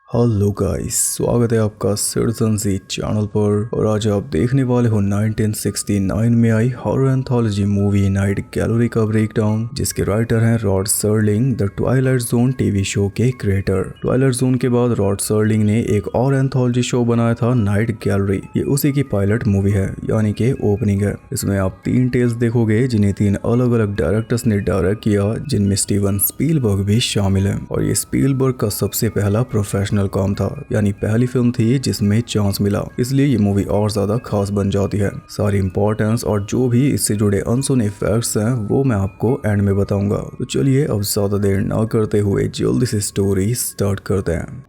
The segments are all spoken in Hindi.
हेलो गाइस, स्वागत है आपका सिटीजन जी चैनल पर। और आज आप देखने वाले हो 1969 में आई horror anthology movie Night Gallery का ब्रेकडाउन, जिसके राइटर हैं Rod Serling, the Twilight Zone TV show के क्रिएटर। ट्वाइलाइट जोन के बाद रॉड सर्लिंग ने एक और एंथोलॉजी शो बनाया था नाइट गैलरी। ये उसी की पायलट मूवी है, यानी कि ओपनिंग है। इसमें आप 3 टेल्स देखोगे जिन्हें 3 अलग अलग डायरेक्टर्स ने डायरेक्ट किया, जिनमें स्टीवन स्पीलबर्ग भी शामिल है। और ये स्पीलबर्ग का सबसे पहला प्रोफेशनल काम था, यानी पहली फिल्म थी जिसमें चांस मिला, इसलिए ये मूवी और ज्यादा खास बन जाती है। सारी इंपॉर्टेंस और जो भी इससे जुड़े अनसुने फैक्ट्स हैं वो मैं आपको एंड में बताऊंगा। तो चलिए अब ज्यादा देर ना करते हुए जल्दी से स्टोरी स्टार्ट करते हैं।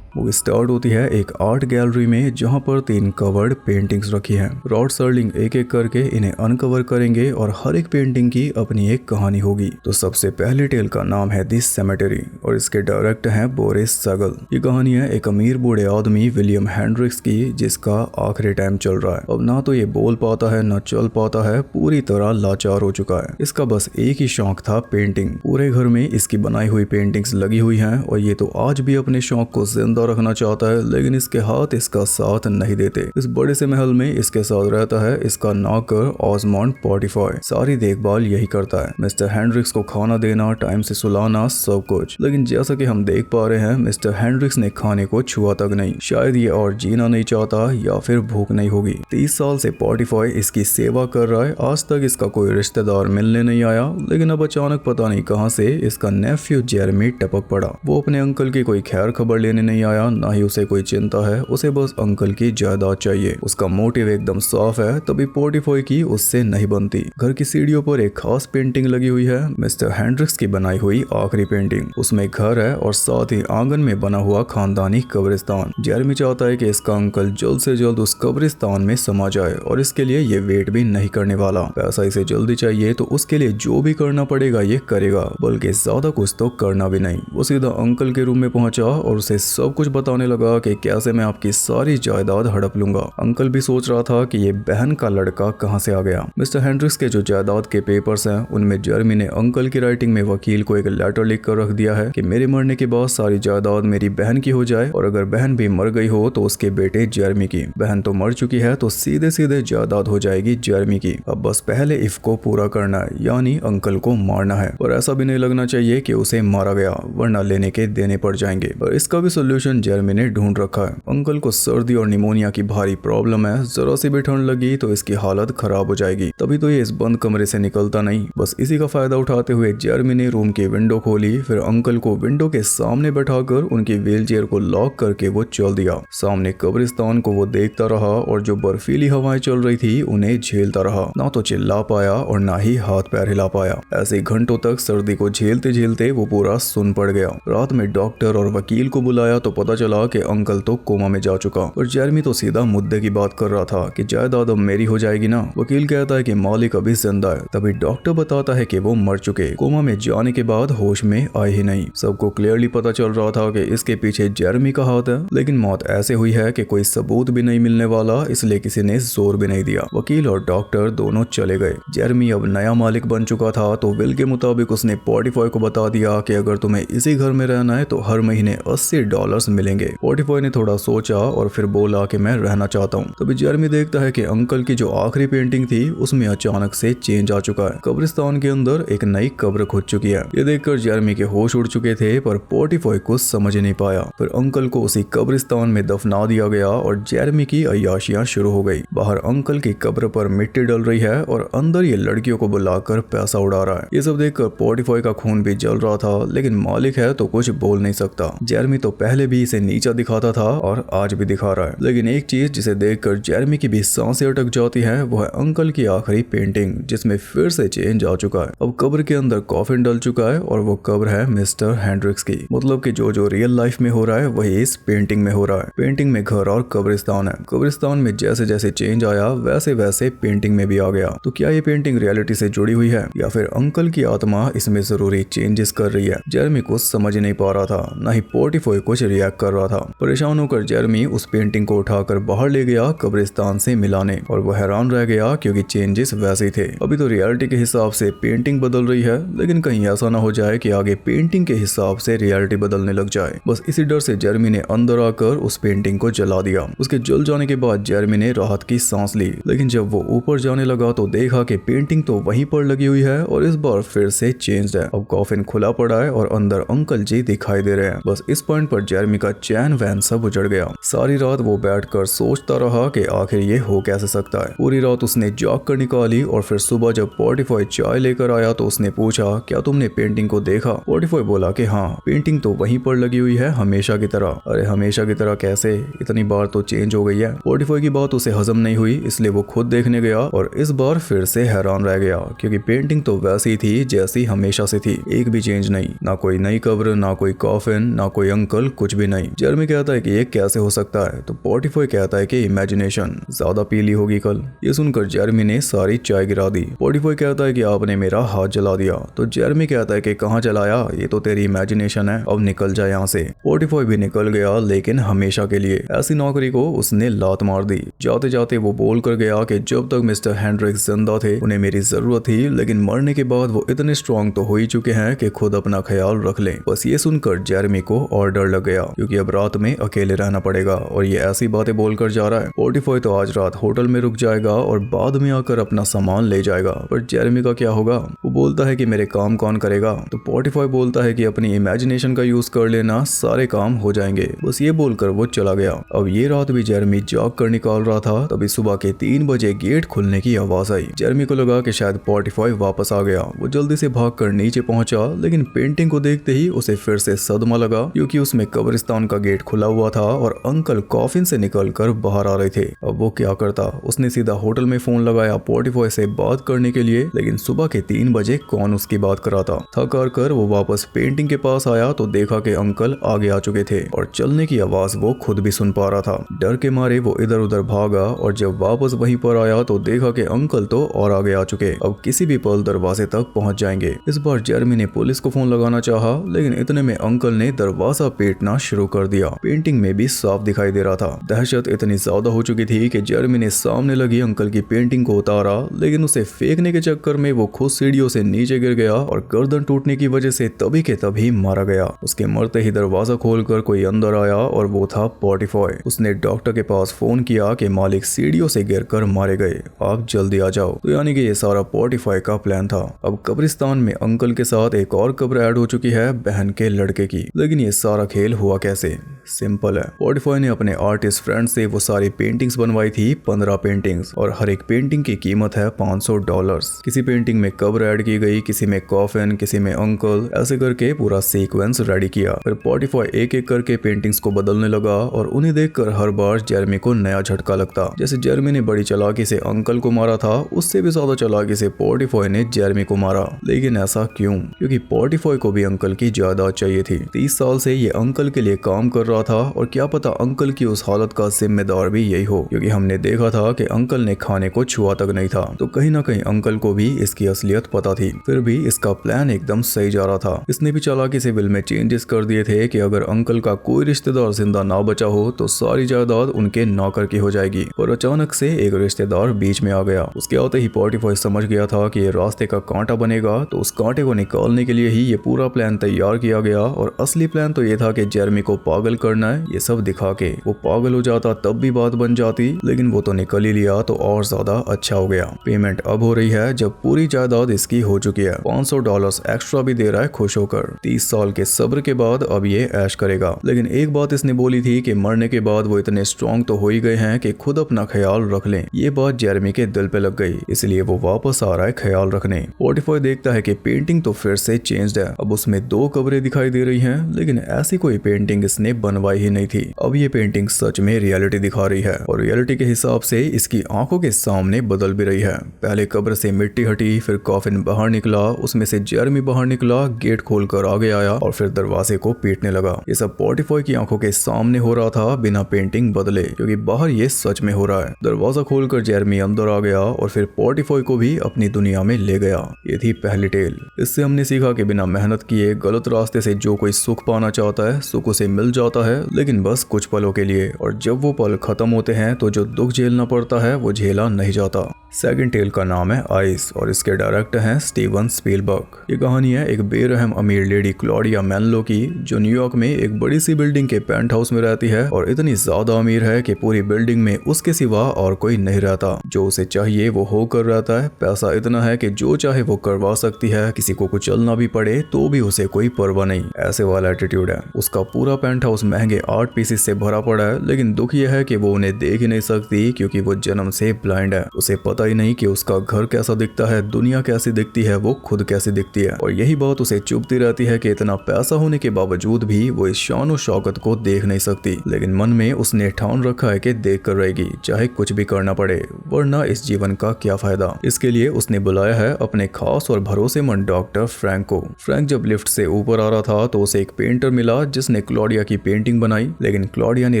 मूवी स्टार्ट होती है एक आर्ट गैलरी में, जहां पर 3 कवर्ड पेंटिंग्स रखी हैं। रॉड सर्लिंग एक एक करके इन्हें अनकवर करेंगे और हर एक पेंटिंग की अपनी एक कहानी होगी। तो सबसे पहले टेल का नाम है द सेमेटरी और इसके डायरेक्टर हैं बोरिस सगल। ये कहानी है एक अमीर बूढ़े आदमी विलियम हेंड्रिक्स की, जिसका आखिरी टाइम चल रहा है। अब ना तो ये बोल पाता है ना चल पाता है, पूरी तरह लाचार हो चुका है। इसका बस एक ही शौक था, पेंटिंग। पूरे घर में इसकी बनाई हुई पेंटिंग्स लगी हुई हैं और ये तो आज भी अपने शौक को जिंदा रखना चाहता है, लेकिन इसके हाथ इसका साथ नहीं देते। इस बड़े से महल में इसके साथ रहता है इसका नौकर ऑजमॉन्ड पॉटिफॉय। सारी देखभाल यही करता है, मिस्टर हेंड्रिक्स को खाना देना, टाइम से सुलाना, सब कुछ। लेकिन जैसा कि हम देख पा रहे हैं, मिस्टर हेंड्रिक्स ने खाने को छुआ तक नहीं। शायद ये और जीना नहीं चाहता या फिर भूख नहीं होगी। 30 साल से पॉटिफॉय इसकी सेवा कर रहा है, आज तक इसका कोई रिश्तेदार मिलने नहीं आया। लेकिन अब अचानक पता नहीं कहां से इसका नेफ्यू जेरेमी टपक पड़ा। वो अपने अंकल की कोई खैर खबर लेने नहीं आया, ना ही उसे कोई चिंता है, उसे बस अंकल की जायदाद चाहिए। उसका मोटिव एकदम साफ है, तभी पॉटिफॉय की उससे नहीं बनती। घर की सीढ़ियों पर एक खास पेंटिंग लगी हुई है, मिस्टर हेंड्रिक्स की बनाई हुई आखिरी पेंटिंग। उसमें घर है और साथ ही आंगन में बना हुआ खानदानी कब्रिस्तान। जेरेमी चाहता है कि इसका अंकल जल्द से जल्द उस कब्रिस्तान में समा जाए और इसके लिए ये वेट भी नहीं करने वाला। पैसा इसे जल्दी चाहिए तो उसके लिए जो भी करना पड़ेगा ये करेगा, बल्कि ज्यादा कुछ तो करना भी नहीं। वो सीधा अंकल के रूम में पहुंचा और उसे सब कुछ बताने लगा कि कैसे मैं आपकी सारी जायदाद हड़प लूंगा। अंकल भी सोच रहा था कि ये बहन का लड़का कहां से आ गया। मिस्टर हेंड्रिक्स के जो जायदाद के पेपर्स हैं, उनमें जेरेमी ने अंकल की राइटिंग में वकील को एक लेटर लिख कर रख दिया है कि मेरे मरने के बाद सारी जायदाद मेरी बहन की हो जाए, और अगर बहन भी मर गई हो तो उसके बेटे जेरेमी की। बहन तो मर चुकी है तो सीधे सीधे जायदाद हो जाएगी जेरेमी की। अब बस पहले इफ को पूरा करना है, यानी अंकल को मारना है। और ऐसा भी नहीं लगना चाहिए कि उसे मारा गया, वरना लेने के देने पड़ जाएंगे। और इसका भी सोल्यूशन जेरेमी ने ढूंढ रखा है। अंकल को सर्दी और निमोनिया की भारी प्रॉब्लम है, जरा सी भी ठंड लगी तो इसकी हालत खराब हो जाएगी। तभी तो ये इस बंद कमरे से निकलता नहीं। बस इसी का फायदा उठाते हुए जेरेमी ने रूम की विंडो खोली, फिर अंकल को विंडो के सामने बैठाकर उनकी व्हीलचेयर को लॉक करके वो चल दिया। सामने कब्रिस्तान को वो देखता रहा और जो बर्फीली हवाएं चल रही थी उन्हें झेलता रहा। ना तो चिल्ला पाया और ना ही हाथ पैर हिला पाया। ऐसे घंटों तक सर्दी को झेलते झेलते वो पूरा सुन पड़ गया। रात में डॉक्टर और वकील को बुलाया तो पता चला कि अंकल तो कोमा में जा चुका। और जेरेमी तो सीधा मुद्दे की बात कर रहा था कि जायदाद अब मेरी हो जाएगी ना। वकील कहता है कि मालिक अभी जिंदा है, तभी डॉक्टर बताता है कि वो मर चुके। कोमा में जाने के बाद होश में आए ही नहीं। सबको क्लियरली पता चल रहा था कि इसके पीछे जेरेमी का हाथ है, लेकिन मौत ऐसे हुई है कि कोई सबूत भी नहीं मिलने वाला, इसलिए किसी ने जोर भी नहीं दिया। वकील और डॉक्टर दोनों चले गए। जेरेमी अब नया मालिक बन चुका था, तो विल के मुताबिक उसने पॉटिफॉय को बता दिया कि अगर तुम्हें इसी घर में रहना है तो हर महीने $80 मिलेंगे। पॉटिफॉय ने थोड़ा सोचा और फिर बोला कि मैं रहना चाहता हूँ। तभी जेरेमी देखता है कि अंकल की जो आखिरी पेंटिंग थी उसमें अचानक से चेंज आ चुका है। कब्रिस्तान के अंदर एक नई कब्र खुद चुकी है। ये देखकर जेरेमी के होश उड़ चुके थे, पर पॉटिफॉय कुछ समझ नहीं पाया। फिर अंकल को उसी कब्रिस्तान में दफना दिया गया और जेरेमी की अय्याशियां शुरू हो गई। बाहर अंकल की कब्र पर मिट्टी डल रही है और अंदर ये लड़कियों को बुलाकर पैसा उड़ा रहा है। ये सब देखकर पॉटिफॉय का खून भी जल रहा था, लेकिन मालिक है तो कुछ बोल नहीं सकता। जेरेमी तो पहले भी इसे से नीचा दिखाता था और आज भी दिखा रहा है। लेकिन एक चीज जिसे देखकर जेरेमी की भी सांसें अटक जाती है वो है अंकल की आखिरी पेंटिंग, जिसमें फिर से चेंज आ चुका है। अब कब्र के अंदर कॉफिन डल चुका है और वो कब्र है मिस्टर हैंड्रिक्स की। मतलब कि जो जो रियल लाइफ में हो रहा है वही इस पेंटिंग में हो रहा है। पेंटिंग में घर और कब्रिस्तान है। कब्रिस्तान में जैसे जैसे चेंज आया वैसे वैसे पेंटिंग में भी आ गया। तो क्या ये पेंटिंग रियलिटी से जुड़ी हुई है या फिर अंकल की आत्मा इसमें जरूरी चेंजेस कर रही है? जेरेमी कुछ समझ नहीं पा रहा था, न ही पोर्टिफोय कुछ रिएक्ट कर रहा था। परेशान होकर जेरेमी उस पेंटिंग को उठाकर बाहर ले गया कब्रिस्तान से मिलाने, और वो हैरान रह गया क्योंकि चेंजेस वैसे थे। अभी तो रियलिटी के हिसाब से पेंटिंग बदल रही है, लेकिन कहीं ऐसा ना हो जाए कि आगे पेंटिंग के हिसाब से रियलिटी बदलने लग जाए। बस इसी डर से जेरेमी ने अंदर आकर उस पेंटिंग को जला दिया। उसके जल जाने के बाद जेरेमी ने राहत की सांस ली, लेकिन जब वो ऊपर जाने लगा तो देखा कि पेंटिंग तो वहीं पर लगी हुई है और इस बार फिर से चेंज है। अब कॉफिन खुला पड़ा है और अंदर अंकल जी दिखाई दे रहे हैं। बस इस पॉइंट पर जेरेमी का चैन वैन सब उजड़ गया। सारी रात वो बैठकर सोचता रहा कि आखिर ये हो कैसे सकता है। पूरी रात उसने जाग कर निकाली और फिर सुबह जब पोर्टिफोय चाय लेकर आया तो उसने पूछा, क्या तुमने पेंटिंग को देखा? पोर्टिफोय बोला कि हाँ, पेंटिंग तो वहीं पर लगी हुई है हमेशा की तरह। अरे हमेशा की तरह कैसे? इतनी बार तो चेंज हो गई है। पोर्टिफोय की बात उसे हजम नहीं हुई, इसलिए वो खुद देखने गया और इस बार फिर से हैरान रह गया क्योंकि पेंटिंग तो वैसी थी जैसी हमेशा से थी। एक भी चेंज नहीं, ना कोई नई कब्र, ना कोई कॉफिन, ना कोई अंकल, कुछ भी नहीं। जेरेमी कहता है कि ये कैसे हो सकता है, तो पोर्टिफोय कहता है कि इमेजिनेशन, ज्यादा पी ली होगी कल। ये सुनकर जेरेमी ने सारी चाय गिरा दी। पोर्टिफोय कहता है कि आपने मेरा हाथ जला दिया। तो जेरेमी कहता है कि कहाँ जलाया, ये तो तेरी इमेजिनेशन है, अब निकल जा यहाँ से। पोर्टिफोय भी निकल गया, लेकिन हमेशा के लिए। ऐसी नौकरी को उसने लात मार दी। जाते जाते वो बोल कर गया कि जब तक मिस्टर हैंड्रिक्स जिंदा थे उन्हें मेरी जरूरत थी, लेकिन मरने के बाद वो इतने स्ट्रॉन्ग तो हो ही चुके हैं कि खुद अपना ख्याल रख लें। बस ये सुनकर जेरेमी को और डर लग गया क्योंकि अब रात में अकेले रहना पड़ेगा और ये ऐसी बातें बोलकर जा रहा है। पोर्टिफोय तो आज रात होटल में रुक जाएगा और बाद में आकर अपना सामान ले जाएगा, पर जेरेमी का क्या होगा? वो बोलता है कि मेरे काम कौन करेगा? तो पोर्टिफोय बोलता है कि अपनी इमेजिनेशन का यूज कर लेना, सारे काम हो जाएंगे। बस ये बोलकर वो चला गया। अब ये रात भी जेरेमी जाग कर निकाल रहा था, तभी सुबह के 3 बजे गेट खुलने की आवाज आई। जेरेमी को लगा कि शायद पोर्टिफोय वापस आ गया। वो जल्दी से भागकर नीचे पहुंचा, लेकिन पेंटिंग को देखते ही उसे फिर से सदमा लगा क्योंकि उसमें कब्रिस्तान का गेट खुला हुआ था और अंकल कॉफिन से निकलकर बाहर आ रहे थे। अब वो क्या करता? उसने सीधा होटल में फोन लगाया पोर्टिफोय से बात करने के लिए, लेकिन सुबह के 3 बजे कौन उसकी बात कराता। थक हार कर वो वापस पेंटिंग के पास आया तो देखा कि अंकल आगे आ चुके थे और चलने की आवाज वो खुद भी सुन पा रहा था। डर के मारे वो इधर उधर भागा और जब वापस वहीं पर आया तो देखा कि अंकल तो और आगे आ चुके। अब किसी भी पल दरवाजे तक पहुंच जाएंगे। इस बार जेरेमी ने पुलिस को फोन लगाना चाहा, लेकिन इतने में अंकल ने दरवाजा पीटना शुरू कर दिया। पेंटिंग में भी साफ दिखाई दे रहा था। दहशत इतनी ज्यादा हो चुकी थी कि जेरेमी ने सामने लगी अंकल की पेंटिंग को उतारा, लेकिन उसे फेंकने के चक्कर में वो खुद सीढ़ियों से नीचे गिर गया और गर्दन टूटने की वजह से तभी के तभी मारा गया। उसके मरते ही दरवाजा खोलकर कोई अंदर आया और वो था पोर्टिफोय। उसने डॉक्टर के पास फोन किया कि मालिक सीढ़ियों से गिरकर मारे गए, आप जल्दी आ जाओ। तो यानी कि ये सारा पोर्टिफोय का प्लान था। अब कब्रिस्तान में अंकल के साथ एक और कब्र ऐड हो चुकी है बहन के लड़के की। लेकिन ये सारा खेल हुआ कैसे? सिंपल है। पोर्टिफोय ने अपने आर्टिस्ट फ्रेंड से वो सारी पेंटिंग्स बनवाई थी, 15 पेंटिंग्स, और हर एक पेंटिंग की कीमत है $500। किसी पेंटिंग में कब्र ऐड की गई, किसी में कॉफिन, किसी में अंकल, ऐसे करके पूरा सीक्वेंस रेडी किया। फिर पोर्टिफोय एक एक करके पेंटिंग्स को बदलने लगा और उन्हें देखकर हर बार जेरेमी को नया झटका लगता। जैसे जेरेमी ने बड़ी चालाकी से अंकल को मारा था, उससे भी ज्यादा चालाकी से पोर्टिफोय ने जेरेमी को मारा। लेकिन ऐसा क्यों? क्योंकि पोर्टिफोय को भी अंकल की जायदाद चाहिए थी। 30 साल से ये अंकल के लिए काम कर रहा था और क्या पता अंकल की उस हालत का जिम्मेदार भी यही हो, क्योंकि हमने देखा था कि अंकल ने खाने को छुआ तक नहीं था। तो कहीं ना कहीं अंकल को भी इसकी असलियत पता थी। फिर भी इसका प्लान एकदम सही जा रहा था। इसने भी चालाकी से विल में चेंजेस कर दिए थे कि अगर अंकल का कोई रिश्तेदार जिंदा ना बचा हो तो सारी जायदाद उनके नौकर की हो जाएगी। और अचानक से एक रिश्तेदार बीच में आ गया। उसके आते ही पोर्टिफोय समझ गया था कि ये रास्ते का कांटा बनेगा, तो उस कांटे को निकालने के लिए ही ये पूरा प्लान तैयार किया गया। और असली प्लान तो ये था कि जेरेमी को पागल करना है। ये सब दिखा के वो पागल हो जाता तब भी बात बन जाती, लेकिन वो तो निकल ही लिया तो और ज्यादा अच्छा हो गया। पेमेंट अब हो रही है जब पूरी जायदाद इसकी हो चुकी है। $500 एक्स्ट्रा भी दे रहा है खुश होकर। 30 साल के सब्र के बाद अब ये ऐश करेगा। लेकिन एक बात इसने बोली थी कि मरने के बाद वो इतने स्ट्रॉन्ग तो हो ही गए हैं कि खुद अपना ख्याल रख लें। ये बात जेरेमी के दिल पे लग गई, इसलिए वो वापस आ रहा है ख्याल रखने। पोर्टिफोय देखता है कि पेंटिंग तो फिर से चेंज्ड है। अब उसमें 2 कब्रें दिखाई दे रही हैं, लेकिन ऐसी कोई पेंटिंग पेंटिंग इसने बनवाई ही नहीं थी। अब ये पेंटिंग सच में रियलिटी दिखा रही है और रियलिटी के हिसाब से इसकी आंखों के सामने बदल भी रही है। पहले कब्र से मिट्टी हटी, फिर कॉफिन बाहर निकला, उसमें से जेरेमी बाहर निकला, गेट खोलकर आगे आया और फिर दरवाजे को पीटने लगा। ये सब पोर्टिफॉय की आंखों के सामने हो रहा था बिना पेंटिंग बदले, क्योंकि बाहर ये सच में हो रहा है। दरवाजा खोलकर जेरेमी अंदर आ गया और फिर पोर्टिफॉय को भी अपनी दुनिया में ले गया। ये थी पहली टेल। इससे हमने सीखा कि बिना मेहनत किए गलत रास्ते से जो कोई सुख पाना चाहता है, सुख उसे मिल जाता है, लेकिन बस कुछ पलों के लिए, और जब वो पल खत्म होते हैं तो जो दुख झेलना पड़ता है वो झेला नहीं जाता। सेकंड टेल का नाम है आइस और इसके डायरेक्टर हैं स्टीवन स्पीलबर्ग। ये कहानी है एक बेरहम अमीर लेडी क्लॉडिया मैनलो की, जो न्यूयॉर्क में एक बड़ी सी बिल्डिंग के पेंट हाउस में रहती है और इतनी ज्यादा अमीर है कि पूरी बिल्डिंग में उसके सिवा और कोई नहीं रहता। जो उसे चाहिए वो होकर रहता है। पैसा इतना है कि जो चाहे वो करवा सकती है, किसी को कुछ चलना भी पड़े तो भी उसे कोई परवाह नहीं। ऐसे वाला एटीट्यूड है उसका। पूरा पेंट हाउस महंगे आर्ट पीसेस से भरा पड़ा है, लेकिन दुख यह है कि वो उन्हें देख ही नहीं सकती, क्योंकि वो जन्म से ब्लाइंड है। उसे पता ही नहीं कि उसका घर कैसा दिखता है, दुनिया कैसी दिखती है, वो खुद कैसी दिखती है। और यही बात उसे चुभती रहती है कि इतना पैसा होने के बावजूद भी वो इस शान और शौकत को देख नहीं सकती। लेकिन मन में उसने ठान रखा है कि देख कर रहेगी, चाहे कुछ भी करना पड़े, वरना इस जीवन का क्या फायदा। इसके लिए उसने बुलाया है अपने खास और भरोसेमंद डॉक्टर फ्रैंक को। फ्रैंक जब लिफ्ट से ऊपर आ रहा था तो उसे एक पेंटर मिला जिसने क्लॉडिया की पेंटिंग बनाई, लेकिन क्लॉडिया ने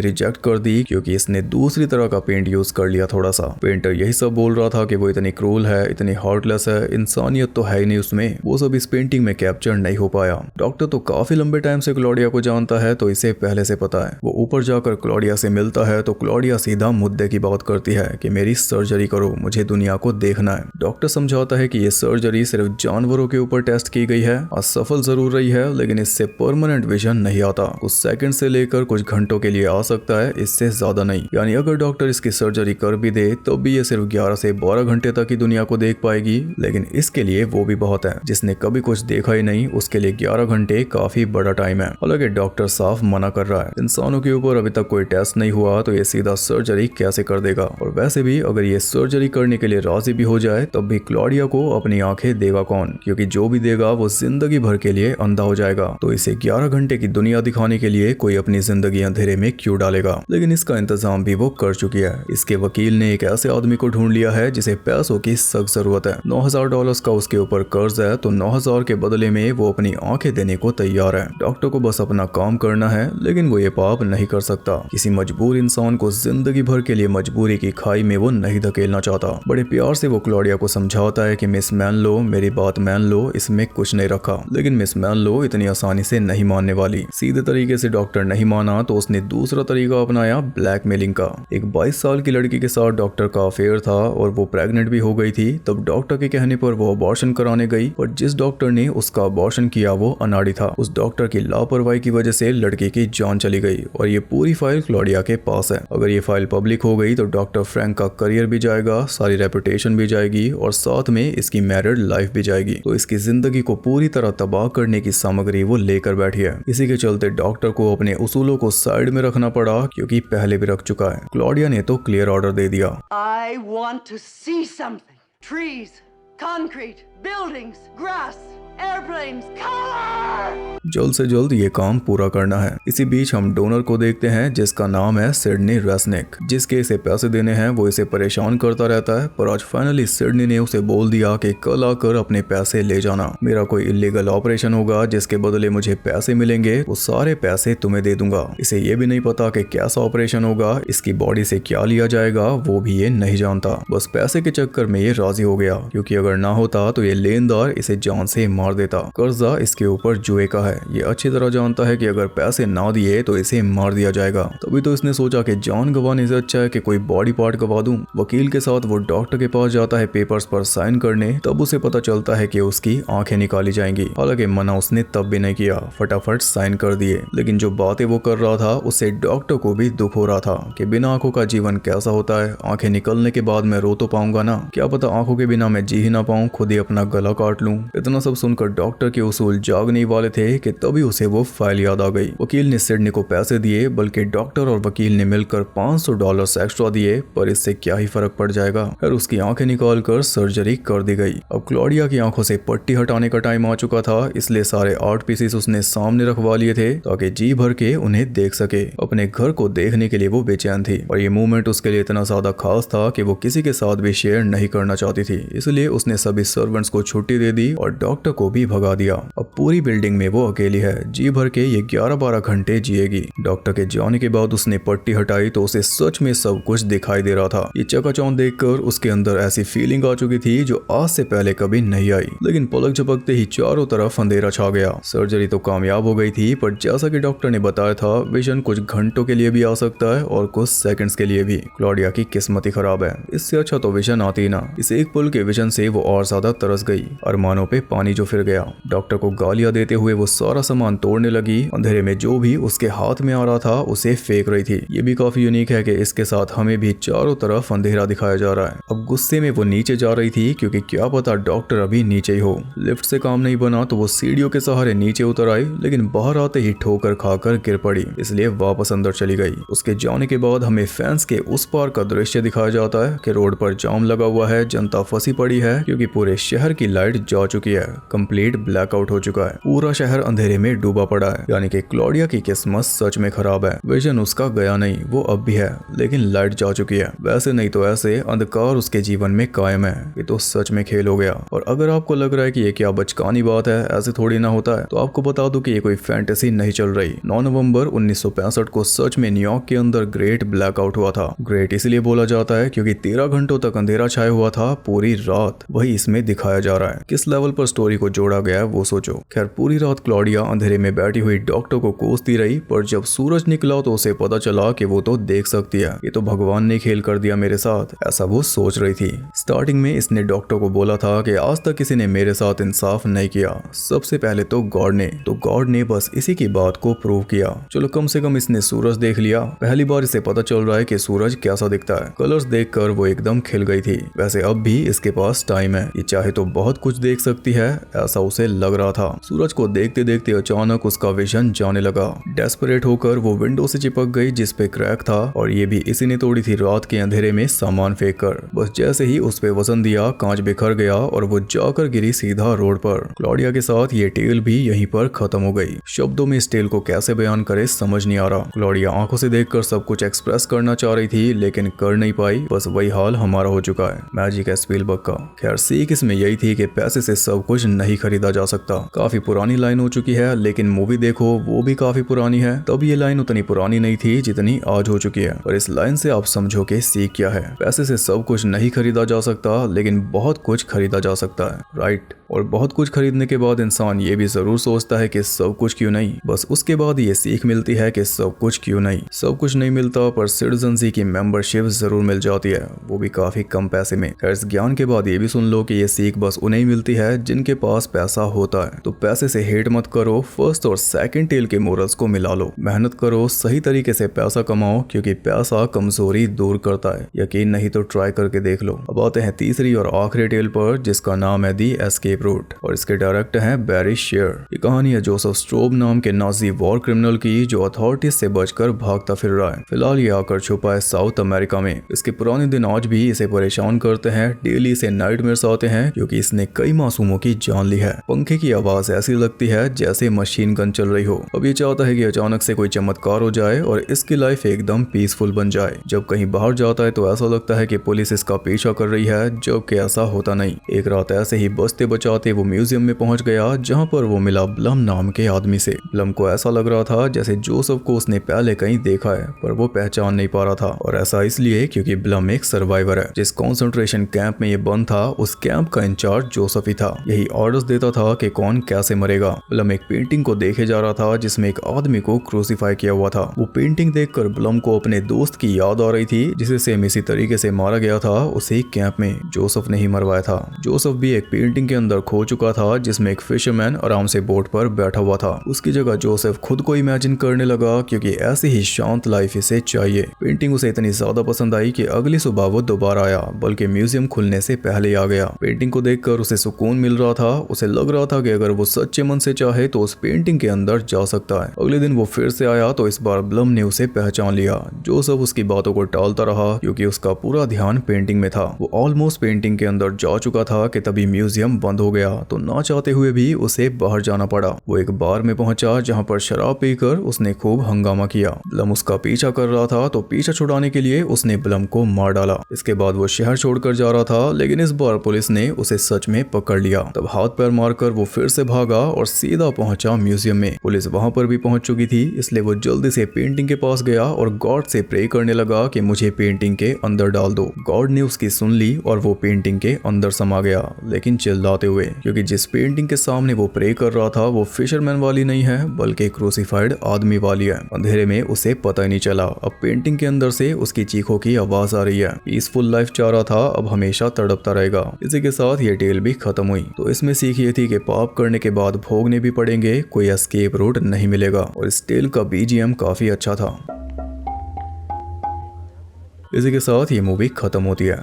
रिजेक्ट कर दी क्योंकि इसने दूसरी तरह का पेंट यूज कर लिया थोड़ा सा। पेंटर यही सब बोल रहा था कि वो इतनी क्रूल है, इतनी हार्टलेस है, इंसानियत तो है ही नहीं उसमें, वो सब इस पेंटिंग में कैप्चर नहीं हो पाया। डॉक्टर तो काफी लंबे टाइम से क्लॉडिया को जानता है, तो इसे पहले से पता है। वो ऊपर जाकर क्लॉडिया से मिलता है तो क्लॉडिया सीधा मुद्दे की बात करती है कि मेरी सर्जरी करो, मुझे दुनिया को देखना है। डॉक्टर समझाता है कि ये सर्जरी सिर्फ जानवरों के ऊपर टेस्ट की गई है, असफल जरूर रही है, लेकिन इससे परमानेंट विजन नहीं आता। कुछ सेकंड से लेकर कुछ घंटों के लिए आ सकता है, इससे ज्यादा नहीं। यानी अगर डॉक्टर इसकी सर्जरी कर भी दे तो भी ये सिर्फ 11 से 12 घंटे तक ही दुनिया को देख पाएगी, लेकिन इसके लिए वो भी बहुत है। जिसने कभी कुछ देखा ही नहीं उसके लिए 11 घंटे काफी बड़ा टाइम है। हालांकि डॉक्टर साफ मना कर रहा है, इंसानों के ऊपर अभी तक कोई टेस्ट नहीं हुआ तो ये सीधा सर्जरी कैसे कर देगा। और वैसे भी अगर ये सर्जरी करने के लिए राजी भी हो जाए तब भी क्लॉडिया को अपनी आंखें देगा कौन, क्योंकि जो भी देगा वो जिंदगी भर के लिए अंधा हो जाएगा। तो इसे 11 घंटे की दुनिया दिखाने के लिए कोई अपनी जिंदगी अंधेरे में क्यों डालेगा। लेकिन इसका इंतजाम भी वो कर चुकी है। इसके वकील ने एक ऐसे आदमी को ढूंढ लिया है जिसे पैसों की सख्त जरूरत है। $9,000 का उसके ऊपर कर्ज है, तो 9,000 के बदले में वो अपनी आंखें देने को तैयार है। डॉक्टर को बस अपना काम करना है, लेकिन वो ये पाप नहीं कर सकता। किसी मजबूर इंसान को जिंदगी भर के लिए मजबूरी की खाई में वो नहीं धकेलना चाहता। बड़े प्यार से वो क्लॉडिया को समझाता है कि मिस मैनलो, मेरी बात मान लो, इसमें कुछ नहीं रखा। लेकिन मिस मैनलो इतनी आसानी से नहीं मानने वाली। सीधे तरीके से डॉक्टर नहीं माना तो उसने दूसरा तरीका अपनाया, ब्लैकमेलिंग का। एक 22 साल की लड़की के साथ डॉक्टर का अफेयर था और वो प्रेग्नेंट भी हो गई थी। तब डॉक्टर के कहने पर वो अबॉर्शन कराने गई, और जिस डॉक्टर ने उसका अबॉर्शन किया वो अनाड़ी था। उस डॉक्टर की लापरवाही की वजह से लड़की की जान चली गई, और ये पूरी फाइल क्लॉडिया के पास है। अगर ये फाइल पब्लिक हो गई तो डॉक्टर फ्रैंक का करियर भी जाएगा, सारी रेपुटेशन भी जाएगी, और साथ में इसकी मैरिड लाइफ भी जाएगी। तो इसकी जिंदगी को पूरी तरह तबाह करने की सामग्री वो लेकर बैठी है। इसी के चलते डॉक्टर को अपने उसूलों को साइड में रखना पड़ा, क्योंकि पहले भी रख चुका है। क्लॉडिया ने तो क्लियर ऑर्डर दे दिया। I want to see something. Trees, concrete, buildings, grass, airplanes, color! जल्द से जल्द ये काम पूरा करना है। इसी बीच हम डोनर को देखते हैं जिसका नाम है सिडनी रेसनिक। जिसके इसे पैसे देने हैं वो इसे परेशान करता रहता है, पर आज फाइनली सिडनी ने उसे बोल दिया कि कल आकर अपने पैसे ले जाना। मेरा कोई इलीगल ऑपरेशन होगा जिसके बदले मुझे पैसे मिलेंगे, वो सारे पैसे तुम्हें दे दूंगा। इसे ये भी नहीं पता कि कैसा ऑपरेशन होगा, इसकी बॉडी से क्या लिया जाएगा वो भी ये नहीं जानता। बस पैसे के चक्कर में ये राजी हो गया, क्योंकि अगर ना होता तो ये लेनदार इसे जान से मार देता। कर्जा इसके ऊपर जुए का है। ये अच्छी तरह जानता है कि अगर पैसे ना दिए तो इसे मार दिया जाएगा। तभी तो इसने सोचा कि जान गंवाने से अच्छा है कि कोई बॉडी पार्ट गंवा दूं। वकील के साथ वो डॉक्टर के पास जाता है पेपर्स पर साइन करने। तब उसे पता चलता है कि उसकी आंखें निकाली जाएंगी। हालांकि मना उसने तब भी नहीं किया, फटाफट साइन कर दिए। लेकिन जो बातें वो कर रहा था उससे डॉक्टर को भी दुख हो रहा था कि बिना आंखों का जीवन कैसा होता है। आंखें निकलने के बाद मैं रो तो पाऊंगा ना, क्या पता आंखों के बिना मैं जी ही ना पाऊं, खुद ही अपना गला काट लूं। इतना सब सुन सुनकर डॉक्टर के उसूल जाग नहीं वाले थे कि तभी उसे वो फाइल याद आ गई। वकील ने सिडनी को पैसे दिए, बल्कि डॉक्टर और वकील ने मिलकर $500 एक्स्ट्रा दिए, पर इससे क्या ही फर्क पड़ जाएगा। फिर उसकी आंखें निकाल कर सर्जरी कर दी गई। अब क्लॉडिया की आंखों से पट्टी हटाने का टाइम आ चुका था, इसलिए सारे आर्ट पीसेस उसने सामने रखवा लिए थे ताकि जी भर के उन्हें देख सके। अपने घर को देखने के लिए वो बेचैन थी और ये मूवमेंट उसके लिए इतना ज्यादा खास था कि वो किसी के साथ भी शेयर नहीं करना चाहती थी। इसलिए उसने सभी सर्वेंट्स को छुट्टी दे दी और डॉक्टर को भी भगा दिया। अब पूरी बिल्डिंग में वो अकेली है। जी भर के ये 11-12 घंटे जिएगी। डॉक्टर के जाने के बाद उसने पट्टी हटाई तो उसे सच में सब कुछ दिखाई दे रहा था। ये चकाचौंध देखकर उसके अंदर ऐसी फीलिंग आ चुकी थी जो आज से पहले कभी नहीं आई। लेकिन पलक झपकते ही चारों तरफ अंधेरा छा गया। सर्जरी तो कामयाब हो गई थी, पर जैसा कि डॉक्टर ने बताया था, विजन कुछ घंटों के लिए भी आ सकता है और कुछ सेकंड्स के लिए भी। क्लॉडिया की किस्मत ही खराब है। इससे अच्छा तो विजन आती ना। इस एक पल के विजन से वो और ज्यादा तरस गई। अरमानों पे पानी जो फिर गया। डॉक्टर को गालियां देते हुए वो सारा सामान तोड़ने लगी। अंधेरे में जो भी उसके हाथ में आ रहा था उसे फेंक रही थी। ये भी काफी यूनिक है कि इसके साथ हमें भी चारों तरफ अंधेरा दिखाया जा रहा है। अब गुस्से में वो नीचे जा रही थी, क्योंकि क्या पता डॉक्टर अभी नीचे ही हो। लिफ्ट से काम नहीं बना तो वो सीढ़ियों के सहारे नीचे उतर आई, लेकिन बाहर आते ही ठोकर खाकर गिर पड़ी, इसलिए वापस अंदर चली गई। उसके जाने के बाद हमें फैंस के उस पार का दृश्य दिखाया जाता है कि रोड पर जाम लगा हुआ है, जनता फंसी पड़ी है क्योंकि पूरे शहर की लाइट जा चुकी है। कंप्लीट ब्लैकआउट हो चुका है। पूरा शहर अंधेरे में डूबा पड़ा है। यानी कि क्लॉडिया की किस्मत सच में खराब है। विजन उसका गया नहीं, वो अब भी है, लेकिन लाइट जा चुकी है। वैसे नहीं तो ऐसे अंधकार उसके जीवन में कायम है। ये तो सच में खेल हो गया। और अगर आपको लग रहा है कि ये क्या बचकानी बात है, ऐसे थोड़ी ना होता है, तो आपको बता दूं कि ये कोई फैंटेसी नहीं चल रही। 9 नवंबर 1965 को सच में न्यूयॉर्क के अंदर ग्रेट ब्लैकआउट हुआ था। ग्रेट इसलिए बोला जाता है क्योंकि 13 घंटों तक अंधेरा छाया हुआ था पूरी रात। वही इसमें दिखाया जा रहा है। किस लेवल पर स्टोरी को जोड़ा गया है वो सोचो। खैर, पूरी रात क्लॉडिया अंधेरे में बैठी हुई डॉक्टर को कोसती रही, पर जब सूरज निकला तो उसे पता चला कि वो तो देख सकती है। ये तो भगवान ने खेल कर दिया मेरे साथ, ऐसा वो सोच रही थी। स्टार्टिंग में इसने डॉक्टर को बोला था कि आज तक किसी ने मेरे साथ इंसाफ नहीं किया, सबसे पहले तो गॉड ने बस इसी की बात को प्रूव किया। चलो, कम से कम इसने सूरज देख लिया। पहली बार इसे पता चल रहा है कि सूरज कैसा दिखता है। कलर्स देखकर वो एकदम खिल गई थी। वैसे अब भी इसके पास टाइम है, ये चाहे तो बहुत कुछ देख सकती है, ऐसा उसे लग रहा था। सूरज को देखते देखते अचानक उसका विजन जाने लगा। डेस्परेट होकर वो विंडो से चिपक गई जिस पे क्रैक था, और ये भी इसी ने तोड़ी थी रात के अंधेरे में सामान फेंक कर। बस जैसे ही उस पे वजन दिया, कांच बिखर गया और वो जाकर गिरी सीधा रोड पर। क्लॉडिया के साथ ये टेल भी यहीं पर खत्म हो गई। शब्दों में इस टेल को कैसे बयान करे समझ नहीं आ रहा। क्लॉडिया आंखों से देखकर सब कुछ एक्सप्रेस करना चाह रही थी, लेकिन कर नहीं पाई। बस वही हाल हमारा हो चुका है। मैजिक है स्पीलबर्ग का। खैर, सीख इसमें यही थी कि पैसे से सब कुछ नहीं खरीदा जा सकता। काफी पुरानी लाइन हो चुकी है, लेकिन मूवी देखो वो भी काफी पुरानी है। तब ये लाइन उतनी पुरानी नहीं थी जितनी आज हो चुकी है। और इस लाइन से आप समझो कि सीख क्या है। पैसे से सब कुछ नहीं खरीदा जा सकता, लेकिन बहुत कुछ खरीदा जा सकता है, राइट। और बहुत कुछ खरीदने के बाद इंसान ये भी जरूर सोचता है कि सब कुछ क्यों नहीं। बस उसके बाद ये सीख मिलती है कि सब कुछ क्यों नहीं। सब कुछ नहीं मिलता, पर सिटीजनशिप की मेंबरशिप जरूर मिल जाती है, वो भी काफी कम पैसे में। खैर, इस ज्ञान के बाद ये भी सुन लो कि ये सीख बस उन्हें मिलती है जिनके पास पैसा होता है। तो पैसे से हेट मत करो, फर्स्ट और सेकंड टेल के मोरल्स को मिला लो। मेहनत करो, सही तरीके से पैसा कमाओ, क्योंकि पैसा कमजोरी दूर करता है। यकीन नहीं तो ट्राई करके देख लो। अब आते हैं तीसरी और आखिरी टेल पर, जिसका नाम है दी एस्केप रूट, और इसके डायरेक्टर हैं बैरी शेयर। ये कहानी है जोसेफ स्ट्रोब नाम के नाजी वॉर क्रिमिनल की, जो अथॉरिटीज से बचकर भागता फिर रहा है। फिलहाल ये आकर छुपा है साउथ अमेरिका में। इसके पुराने दिन आज भी इसे परेशान करते हैं। डेली इसे नाइटमेयर्स आते हैं, क्योंकि इसने कई मासूमों की जान ली है। पंखे की आवाज ऐसी लगती है जैसे मशीन गन चल रही हो। अब ये चाहता है कि अचानक से कोई चमत्कार हो जाए और इसकी लाइफ एकदम पीसफुल बन जाए। जब कहीं बाहर जाता है तो ऐसा लगता है कि पुलिस इसका पीछा कर रही है, जबकि ऐसा होता नहीं। एक रात ऐसे ही बचते बचाते वो म्यूजियम में पहुंच गया, जहां पर वो मिला ब्लम नाम के आदमी से। ब्लम को ऐसा लग रहा था जैसे जोसेफ को उसने पहले कहीं देखा है, पर वो पहचान नहीं पा रहा था। और ऐसा इसलिए क्योंकि ब्लम एक सर्वाइवर है। जिस कॉन्सेंट्रेशन कैंप में ये बंद था, उस कैंप का इंचार्ज जोसेफ ही था। यही ऑर्डर्स देता था कि कौन कैसे मरेगा। ब्लम एक पेंटिंग को देखे जा रहा था जिसमें एक आदमी को क्रूसीफाई किया हुआ था। वो पेंटिंग देखकर ब्लम को अपने दोस्त की याद आ रही थी, जिसे सेम इसी तरीके से मारा गया था उसी कैंप में। जोसेफ ने ही मरवाया था। जोसेफ भी एक पेंटिंग के अंदर अंदर खो चुका था जिसमें एक फिशरमैन आराम से बोट पर बैठा हुआ था। उसकी जगह जोसेफ खुद को इमेजिन करने लगा क्योंकि ऐसी ही शांत लाइफ इसे चाहिए। पेंटिंग उसे इतनी ज्यादा पसंद आई कि अगली सुबह वो दोबारा आया, बल्कि म्यूजियम खुलने से पहले ही आ गया। पेंटिंग को देखकर उसे सुकून मिल रहा था। उसे लग रहा था कि अगर वो सच्चे मन से चाहे तो उस पेंटिंग के अंदर जा सकता है। अगले दिन वो फिर से आया तो इस बार ब्लम ने उसे पहचान लिया। जोसेफ उसकी बातों को टालता रहा क्योंकि उसका पूरा ध्यान पेंटिंग में था। वो ऑलमोस्ट पेंटिंग के अंदर जा चुका था कि तभी म्यूजियम बंद हो गया, तो ना चाहते हुए भी उसे बाहर जाना पड़ा। वो एक बार में पहुंचा जहां पर शराब पीकर उसने खूब हंगामा किया। ब्लम उसका पीछा कर रहा था तो पीछा छुड़ाने के लिए उसने ब्लम को मार डाला। इसके बाद वो शहर छोड़कर जा रहा था, लेकिन इस बार पुलिस ने उसे सच में पकड़ लिया। तब हाथ पैर मारकर वो फिर से भागा और सीधा पहुंचा म्यूजियम में। पुलिस वहां पर भी पहुंच चुकी थी, इसलिए वो जल्दी से पेंटिंग के पास गया और गॉड से प्रे करने लगा कि मुझे पेंटिंग के अंदर डाल दो। गॉड ने उसकी सुन ली और वो पेंटिंग के अंदर समा गया, लेकिन चिल्लाते हुए, क्योंकि जिस पेंटिंग के सामने वो प्रे कर रहा था वो फिशरमैन वाली नहीं है बल्कि क्रूसिफाइड आदमी वाली है। अंधेरे में उसे पता ही नहीं चला। अब पेंटिंग के अंदर से उसकी चीखों की आवाज आ रही है। पीसफुल लाइफ चाह रहा था, अब हमेशा तड़पता रहेगा। इसी के साथ ये टेल भी खत्म हुई। तो इसमें सीख ये थी कि पाप करने के बाद भोगने भी पड़ेंगे, कोई एस्केप रूट नहीं मिलेगा। और इस टेल का बीजीएम काफी अच्छा था। इसी के साथ ये मूवी खत्म होती है।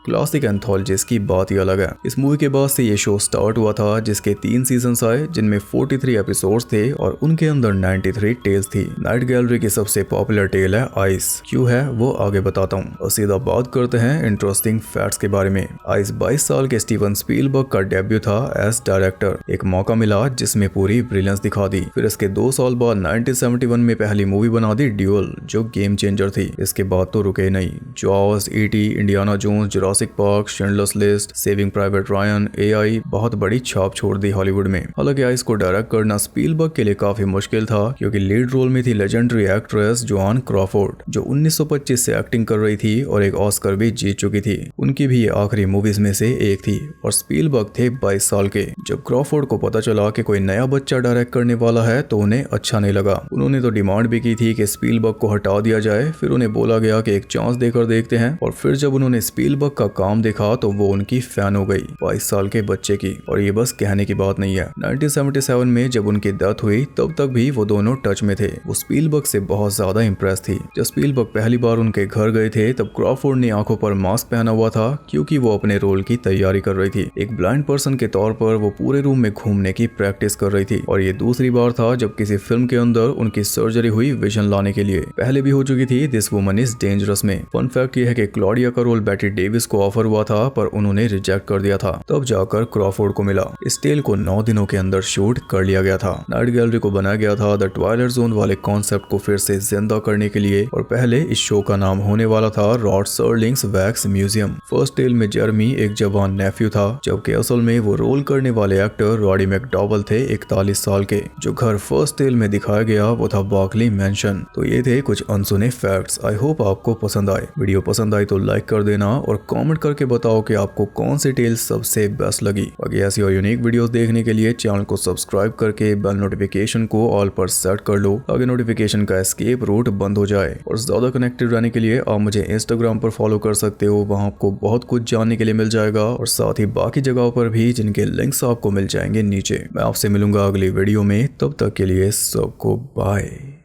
क्लासिक एंथोलॉजीज की बात ही अलग है। इस मूवी के बाद से ये शो स्टार्ट हुआ था जिसके 3 सीजन्स आए, जिनमें 43 एपिसोड्स थे और उनके अंदर 93 टेल्स थी। नाइट गैलरी की सबसे पॉपुलर टेल है आइस। क्यों है वो आगे बताता हूँ। और सीधा बात करते हैं इंटरेस्टिंग फैक्ट्स के बारे में। आइस 22 साल के स्टीवन स्पीलबर्ग का डेब्यू था एज डायरेक्टर। एक मौका मिला जिसमें पूरी ब्रिलियंस दिखा दी। फिर इसके 2 साल बाद 1971 में पहली मूवी बना दी ड्यूल, जो गेम चेंजर थी। इसके बाद तो रुके नहीं। Jaws, ET, Indiana Jones, Jurassic Park, Schindler's List, Saving Private Ryan, AI बहुत बड़ी छाप छोड़ दी हॉलीवुड में। हालांकि आइस को डायरेक्ट करना स्पीलबर्ग के लिए काफी मुश्किल था क्योंकि लीड रोल में थी लेजेंडरी एक्ट्रेस जोआन क्रॉफोर्ड, जो 1925 से एक्टिंग कर रही थी और एक ऑस्कर भी जीत चुकी थी। उनकी भी ये आखिरी मूवीज में से एक थी और स्पीलबर्ग थे 22 साल के। जब क्रॉफोर्ड को पता चला कि कोई नया बच्चा डायरेक्ट करने वाला है तो उन्हें अच्छा नहीं लगा। उन्होंने तो डिमांड भी की थी कि स्पीलबर्ग को हटा दिया जाए। फिर उन्हें बोला गया कि एक चांस देकर देखते हैं, और फिर जब उन्होंने स्पीलबर्ग का काम देखा तो वो उनकी फैन हो गई, 22 साल के बच्चे की। और ये बस कहने की बात नहीं है। 1977 में जब उनकी डेथ हुई तब तक भी वो दोनों टच में थे। वो स्पीलबर्ग से बहुत ज्यादा इंप्रेस थी। जब स्पीलबर्ग पहली बार उनके घर गए थे तब क्रॉफोर्ड ने आंखों पर मास्क पहना हुआ था क्योंकि वो अपने रोल की तैयारी कर रही थी। एक ब्लाइंड पर्सन के तौर पर वो पूरे रूम में घूमने की प्रैक्टिस कर रही थी। और ये दूसरी बार था जब किसी फिल्म के अंदर उनकी सर्जरी हुई विजन लाने के लिए। पहले भी हो चुकी थी दिस वुमन इज डेंजरस में। फन फैक्ट ये है कि क्लॉडिया का रोल बेटी डेविस को ऑफर हुआ था पर उन्होंने रिजेक्ट कर दिया था। तब जाकर क्रॉफोर्ड को मिला। इस टेल को 9 दिनों के अंदर शूट कर लिया गया था। नाइट गैलरी को बनाया गया था द ट्वाइलाइट जोन वाले कॉन्सेप्ट को फिर से जिंदा करने के लिए, और पहले इस शो का नाम होने वाला था Rod Serling's wax museum. First tale में जेरमी एक जवान नेफ्यू था, जबकि असल में वो रोल करने वाले एक्टर रॉडी मैकडॉवल थे 41 साल के। जो घर फर्स्ट टेल में दिखाया गया वो था बार्कली मैंशन। तो ये थे कुछ अनसुने फैक्ट्स। आई होप आपको पसंद आए। वीडियो पसंद आई तो लाइक कर देना और कमेंट करके बताओ कि आपको कौन सी टेल सबसे बेस्ट लगी। बाकी ऐसी और यूनिक वीडियोस देखने के लिए चैनल को सब्सक्राइब करके बेल नोटिफिकेशन को ऑल पर सेट कर लो ताकि नोटिफिकेशन का एस्केप रूट बंद हो जाए। और ज्यादा कनेक्टेड रहने के लिए आप मुझे इंस्टाग्राम पर फॉलो कर सकते हो, वहां आपको बहुत कुछ जानने के लिए मिल जाएगा, और साथ ही बाकी जगहों पर भी जिनके लिंक्स आपको मिल जाएंगे नीचे। मैं आपसे मिलूंगा अगली वीडियो में, तब तक के लिए सबको बाय।